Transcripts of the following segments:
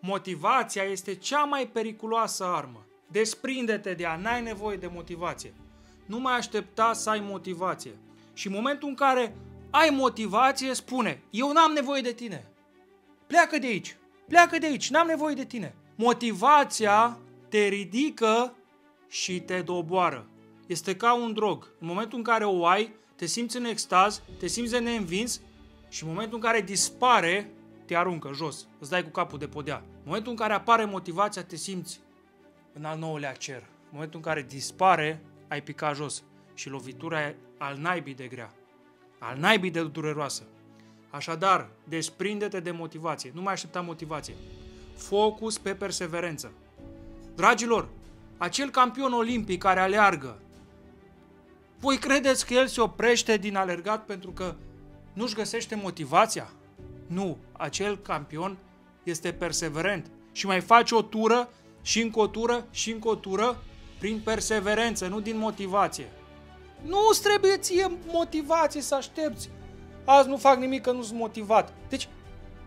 Motivația este cea mai periculoasă armă. Desprinde-te de ea, n-ai nevoie de motivație. Nu mai aștepta să ai motivație. Și în momentul în care ai motivație, spune, eu n-am nevoie de tine. Pleacă de aici, pleacă de aici, n-am nevoie de tine. Motivația te ridică și te doboară. Este ca un drog. În momentul în care o ai, te simți în extaz, te simți de neînvins și în momentul în care dispare, te aruncă jos, îți dai cu capul de podea. În momentul în care apare motivația, te simți în al nouălea cer. În momentul în care dispare, ai picat jos și lovitura e al naibii de grea, al naibii de dureroasă. Așadar, desprinde-te de motivație, nu mai aștepta motivație. Focus pe perseverență. Dragilor, acel campion olimpic care aleargă, voi credeți că el se oprește din alergat pentru că nu-și găsește motivația? Nu, acel campion este perseverent și mai face o tură și încă o tură și încă o tură prin perseverență, nu din motivație. Nu-ți trebuie ție motivație să aștepți. Azi nu fac nimic că nu sunt motivat. Deci,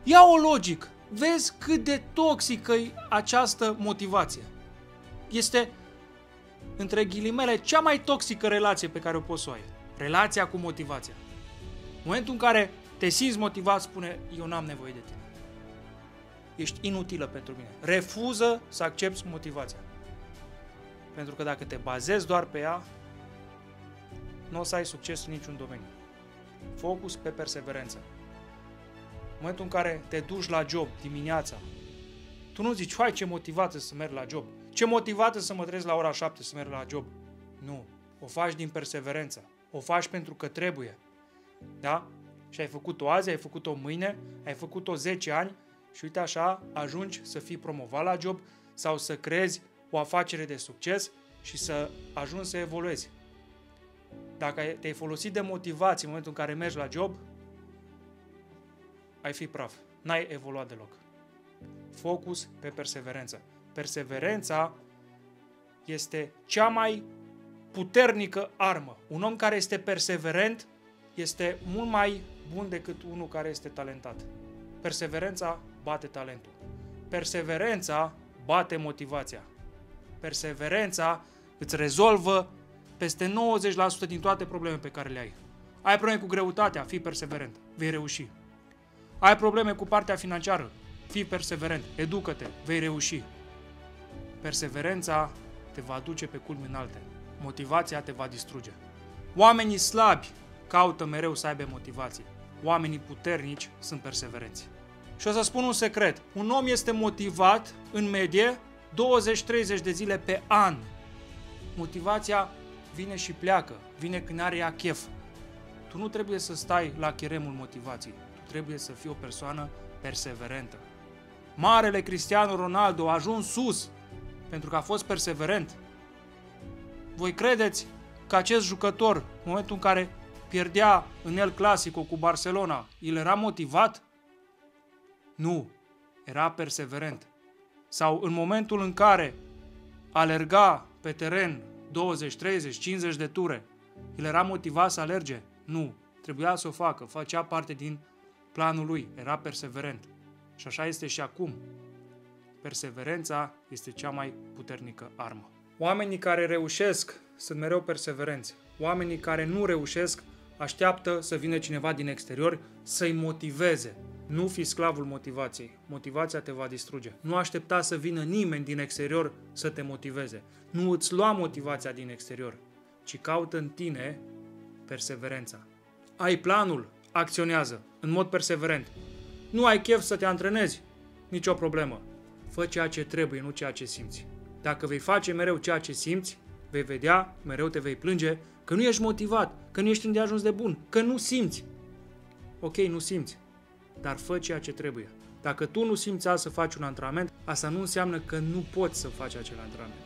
ia-o logic. Vezi cât de toxică e această motivație. Este, între ghilimele, cea mai toxică relație pe care o poți să o ai. Relația cu motivația. În momentul în care te simți motivat, spune, eu n-am nevoie de tine. Ești inutilă pentru mine. Refuză să accepti motivația. Pentru că dacă te bazezi doar pe ea, nu o să ai succes în niciun domeniu. Focus pe perseverență. În momentul în care te duci la job dimineața, tu nu zici, hai ce motivată să merg la job, ce motivată să mă trezesc la ora 7 să merg la job. Nu. O faci din perseverență. O faci pentru că trebuie. Da? Și ai făcut-o azi, ai făcut-o mâine, ai făcut-o 10 ani și uite așa ajungi să fii promovat la job sau să creezi o afacere de succes și să ajungi să evoluezi. Dacă te-ai folosit de motivație în momentul în care mergi la job, ai fi praf. N-ai evoluat deloc. Focus pe perseverență. Perseverența este cea mai puternică armă. Un om care este perseverent este mult mai bun decât unul care este talentat. Perseverența bate talentul. Perseverența bate motivația. Perseverența îți rezolvă peste 90% din toate problemele pe care le ai. Ai probleme cu greutatea, fii perseverent, vei reuși. Ai probleme cu partea financiară, fii perseverent, educă-te, vei reuși. Perseverența te va duce pe culmi înalte. Motivația te va distruge. Oamenii slabi caută mereu să aibă motivație. Oamenii puternici sunt perseverenți. Și o să spun un secret. Un om este motivat, în medie, 20-30 de zile pe an. Motivația vine și pleacă. Vine când are ea chef. Tu nu trebuie să stai la cheremul motivației. Tu trebuie să fii o persoană perseverentă. Marele Cristiano Ronaldo a ajuns sus pentru că a fost perseverent. Voi credeți că acest jucător, în momentul în care pierdea în El Clasico cu Barcelona, el era motivat? Nu, era perseverent. Sau în momentul în care alerga pe teren 20, 30, 50 de ture, el era motivat să alerge? Nu, trebuia să o facă, făcea parte din planul lui, era perseverent. Și așa este și acum. Perseverența este cea mai puternică armă. Oamenii care reușesc sunt mereu perseverenți. Oamenii care nu reușesc așteaptă să vină cineva din exterior să-i motiveze. Nu fi sclavul motivației. Motivația te va distruge. Nu aștepta să vină nimeni din exterior să te motiveze. Nu îți lua motivația din exterior, ci caută în tine perseverența. Ai planul, acționează în mod perseverent. Nu ai chef să te antrenezi? Nicio problemă. Fă ceea ce trebuie, nu ceea ce simți. Dacă vei face mereu ceea ce simți, vei vedea, mereu te vei plânge că nu ești motivat, că nu ești îndeajuns de bun, că nu simți. Ok, nu simți, dar fă ceea ce trebuie. Dacă tu nu simți azi să faci un antrenament, asta nu înseamnă că nu poți să faci acel antrenament.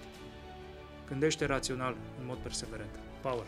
Gândește rațional, în mod perseverent. Power!